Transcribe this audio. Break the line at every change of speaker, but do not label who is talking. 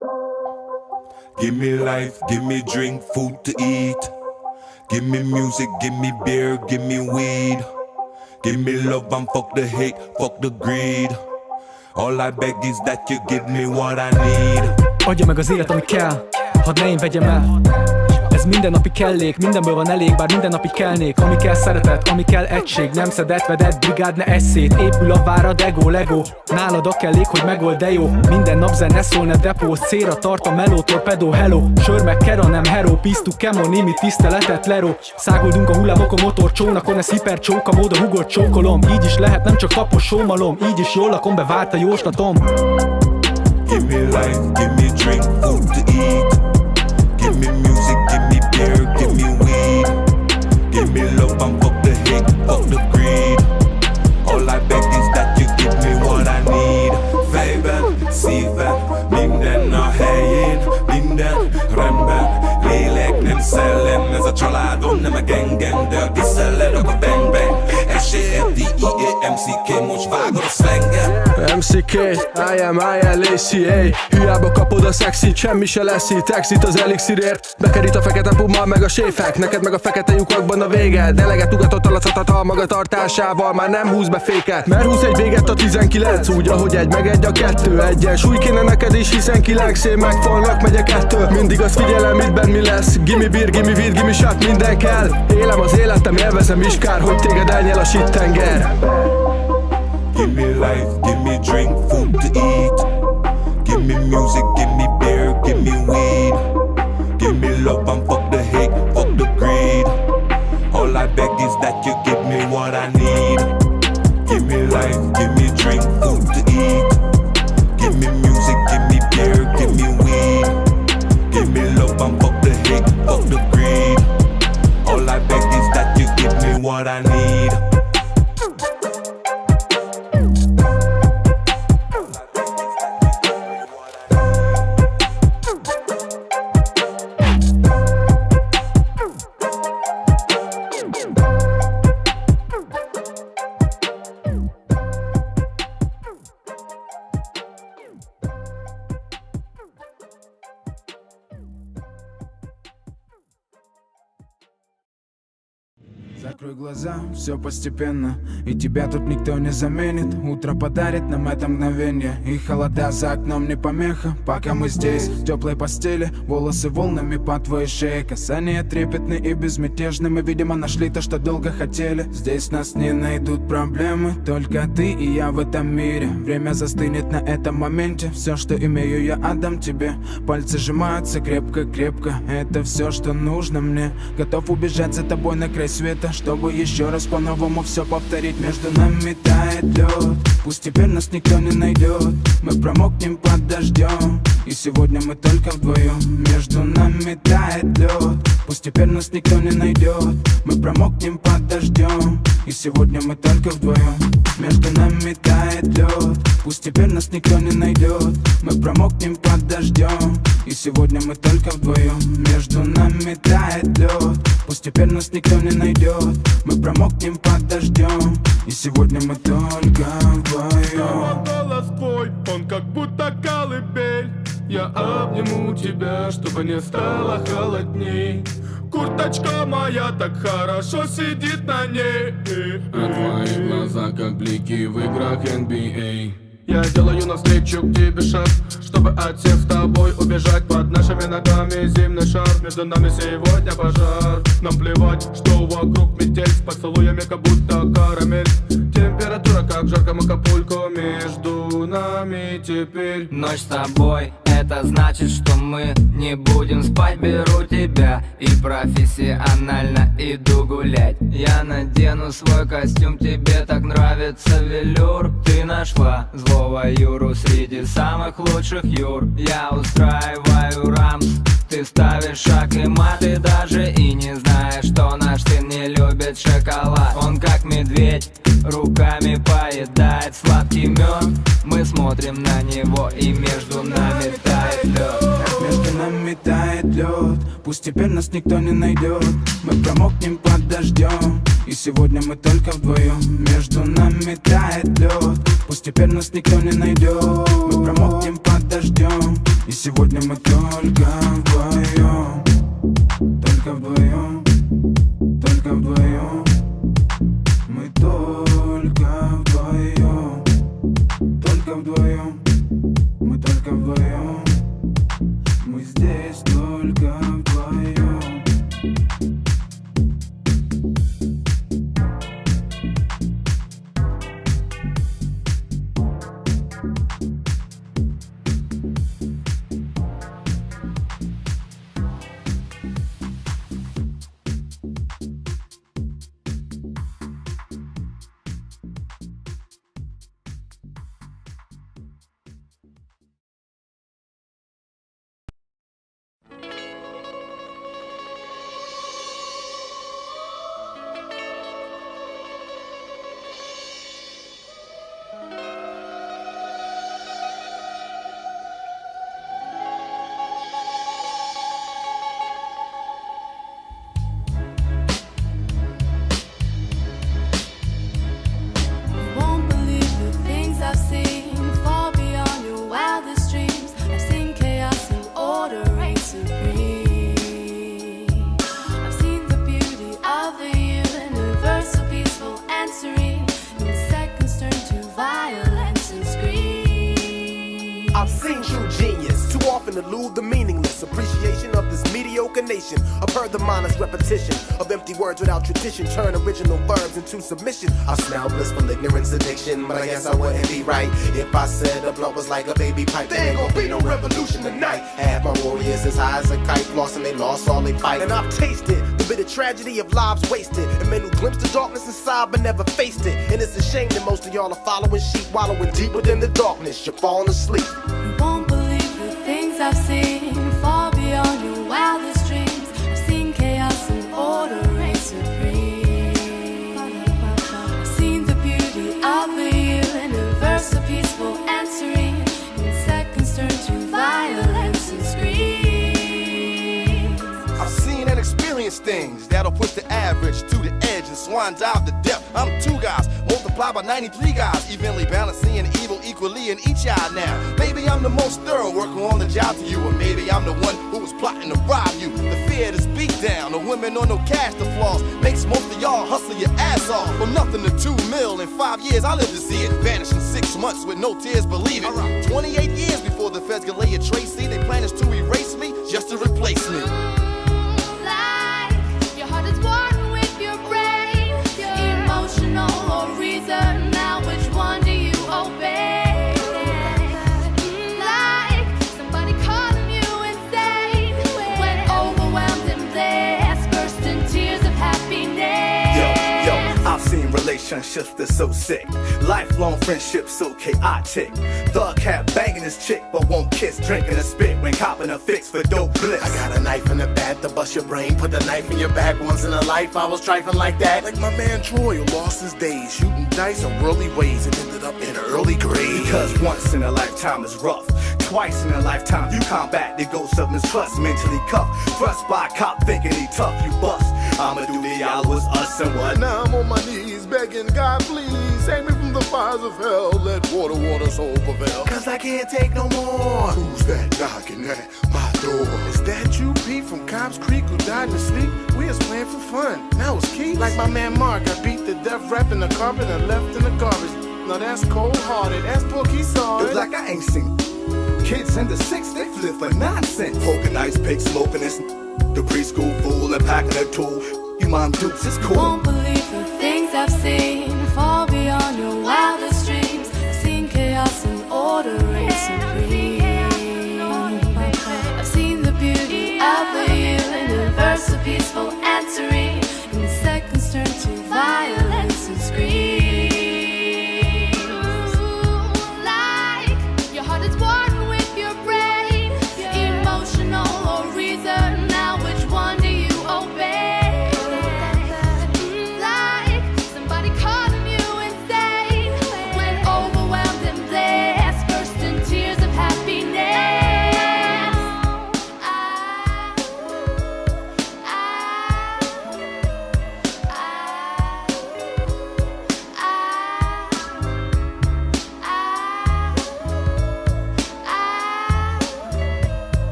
Give me life, give me drink, food to eat. Give me music, give me beer, give me weed. Give me love and fuck the hate, fuck the greed. All I beg is that you give me what I need.
Adja meg az élet, ami kell, hadd ne én vegyem el. Ez mindennapi kellék, mindenből van elég, bár minden napig kelnék. Ami kell szeretet, ami kell egység, nem szedett, vedett, brigád, ne eszét. Épül a várad, ego, lego. Nálad a kellék, hogy megold, de jó. Minden nap zene szól, ne depóz. Célra tart a meló, torpedó, hello. Sör meg kera, nem hero, pisztuk, Kemon, imi, tiszteletet, lero. Száguldunk a hullámokon, motor csónakon, ez hipercsóka mód, a hugort csókolom. Így is lehet, nem csak tapos sómalom. Így is jól lakom, bevált a jóslatom.
Give me life, give me drink, food to eat. Give me music, give me beer, give me weed. Give me love and fuck the hate, fuck the greed. All I beg is that you give me what I need. Fejben, szívben, minden a helyén. Minden rendben, lélek nem szellem. Ez a családom nem meg engem, de a tiszteled akkor bang bang. S-E-F-D-E-A-M-C-K, most vágod a szlengem.
MCK, I-M-I-L-A-C-A. Hiába kapod a szexit, semmi se lesz itt. Exit az elixirért, bekerít a fekete puma meg a séfek. Neked meg a fekete lyukakban a vége. Deleget ugatott a lacatat a magatartásával, már nem húz be féket. Mert húz egy véget a 19, úgy ahogy egy meg egy a kettő. Egyensúly kéne neked is, hiszen kilengszén megfalnak, megyek ettől. Mindig azt figyelem, itt benn mi lesz. Gimme beer, gimme weed, gimme shot, minden kell. Élem az életem, élvezem is, kár, hogy téged elnyel a shit tenger.
Give me life, give me drink, food to eat. Give me music, give me beer, give me weed. Give me love and fuck the hate, fuck the greed. All I beg is that you give me what I need. Give me life, give me drink, food to eat. Give me music, give me beer, give me weed. Give me love and fuck the hate, fuck the greed. All I beg is that you give me what I need.
Закрой глаза, все постепенно, и тебя тут никто не заменит. Утро подарит нам это мгновение, и холода за окном не помеха. Пока мы здесь, в теплой постели, волосы волнами по твоей шее. Касания трепетны и безмятежны, мы, видимо, нашли то, что долго хотели. Здесь нас не найдут проблемы, только ты и я в этом мире. Время застынет на этом моменте, все, что имею, я отдам тебе. Пальцы сжимаются крепко-крепко, это все, что нужно мне. Готов убежать за тобой на край света, чтобы еще раз по-новому все повторить. Между нами тает лед, пусть теперь нас никто не найдет. Мы промокнем под дождем, и сегодня мы только вдвоем. Между нами тает лед, пусть теперь нас никто не найдет. Мы промокнем под дождем, и сегодня мы только вдвоем. Между нами тает лед, пусть теперь нас никто не найдет. Мы промокнем под дождем, и сегодня мы только вдвоем. Между нами тает лед, пусть теперь нас никто не найдет. Мы промокнем под дождем, и сегодня мы только вдвоем.
Голос твой, он как будто колыбель. Я обниму тебя, чтобы не стало холодней. Курточка моя так хорошо сидит на ней. А твои глаза как блики в играх NBA. Я делаю навстречу к тебе шаг, чтобы от всех с тобой убежать. Под нашими ногами зимний шар, между нами сегодня пожар. Нам плевать, что вокруг метель, с поцелуями как будто карамель. Температура как в жарком Акапулько, между нами теперь.
Ночь с тобой, это значит, что мы не будем спать. Беру тебя и профессионально иду гулять. Я надену свой костюм, тебе так нравится велюр. Ты нашла злого Юру среди самых лучших Юр. Я устраиваю рамс, ты ставишь шаг и мат. Ты даже и не знаешь, что наш сын не любит шоколад. Он как медведь, руками поедает сладкий мед. Мы смотрим на него, и между нами тает лед.
Между нами тает лед, пусть теперь нас никто не найдет. Мы промокнем под дождем, и сегодня мы только вдвоем. Между нами тает лед, пусть теперь нас никто не найдет. Мы промокнем под дождем, и сегодня мы только вдвоем. Только вдвоем, только вдвоем. Мы только вдвоем, только вдвоем. Мы только вдвоем. Мы здесь только вдвоем.
I've seen true genius, too often elude the meaningless appreciation of this mediocre nation. I've heard the mindless repetition of empty words without tradition turn original verbs into submission. I smell blissful ignorance addiction, but I guess I wouldn't be right if I said a blunt was like a baby pipe. There ain't gonna be no revolution tonight. Half my warriors as high as a kite, flossing they lost all they fight. And I've tasted the bitter tragedy of lives wasted, and men who glimpsed the darkness inside but never faced it. And it's a shame that most of y'all are following sheep, wallowing deep within the darkness. You're falling asleep.
You won't believe the things I've seen, far beyond your wildest dreams. I've seen chaos and order reign supreme. I've seen the beauty of the universe, so peaceful and serene. In seconds turn to violence and screams.
I've seen and experienced things that'll push the average to the edge and swan dive the depth. I'm two guys, multiplied by 93 guys, evenly balancing evil equally in each eye now. Maybe I'm the most thorough worker on the job to you, or maybe I'm the one who was plotting to rob you. The fear to speak down, the women on no cash to flaws, makes most of y'all hustle your ass off. From nothing to 2 mil in 5 years, I live to see it vanish in 6 months with no tears, believe it. 28 years before the feds could lay a trace, see, they plan is to erase me just to replace me.
Your heart is one with your brain, emotional or reason. Now which one do you obey? Like somebody calling you insane when overwhelmed and blessed, burst in tears of happiness.
Yo, I've seen relationships that's so sick, lifelong friendships so chaotic. Thug cat banging his chick but won't kiss, drinking a spit when copping a fix for dope bliss.
I got a knife in the back to bust your brain, put the knife in your back. Once in a life I was trifling like that, like my man Troy who lost his days shooting dice in worldly ways and ended up in an early grave.
Because once in a lifetime is rough, twice in a lifetime you combat the ghost of mistrust. Mentally cuffed, thrust by a cop thinking he tough, you bust. I'ma do the hours, us and what?
Now I'm on my knees begging God, please save me from the fires of hell. Let water soul prevail.
Cause I can't take no more.
Who's that knocking at my door?
Is that you, Pete, from Cobb's Creek, who died in his sleep? We was playing for fun, now it's Keith. Like my man Mark, I beat the death rap in the carpet and left in the garbage. Now that's cold-hearted, that's Pookie saw
It's
it.
like I ain't seen kids in the 6, they flip for nonsense. Poking ice pick, smoking this. The preschool fool and packing a tool. You mom dukes, it's
You
cool.
won't believe the things I've seen,